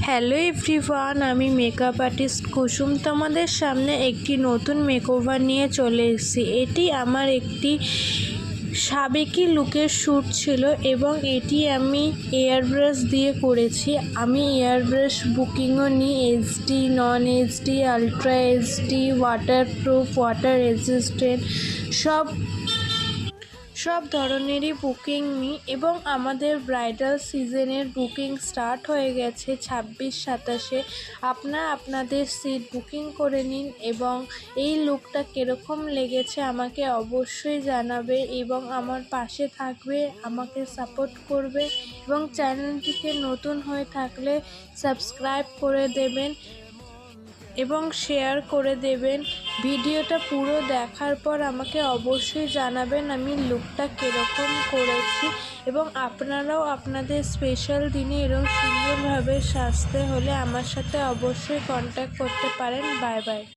Hello everyone, আমি makeup artist কুসুম তোমাদের সামনে একটি নতুন মেকওভার নিয়ে চলে এসেছি। এটি আমার একটি সাবেকি লুকের শ্যুট ছিল এবং এটি আমি এয়ার ব্রাশ দিয়ে করেছি। আমি এয়ার ব্রাশ বুকিংও নিই, এইচডি, নন HD, ultra HD, waterproof, water resistant সব ধরনেরই বুকিং নিই এবং আমাদের ব্রাইডাল সিজনের বুকিং স্টার্ট হয়ে গেছে 26-27-এ। আপনারা আপনাদের সিট বুকিং করে নিন এবং এই লুকটা কীরকম লেগেছে আমাকে অবশ্যই জানাবে এবং আমার পাশে থাকবে, আমাকে সাপোর্ট করবে এবং চ্যানেলটিকে নতুন হয়ে থাকলে সাবস্ক্রাইব করে দেবেন এবং শেয়ার করে দেবেন। ভিডিওটা পুরো দেখার পর আমাকে অবশ্যই জানাবেন আমি লুকটা কীরকম করেছি এবং আপনারাও আপনাদের স্পেশাল দিনে এরকম সুন্দরভাবে সাজতে হলে আমার সাথে অবশ্যই কন্ট্যাক্ট করতে পারেন। Bye bye.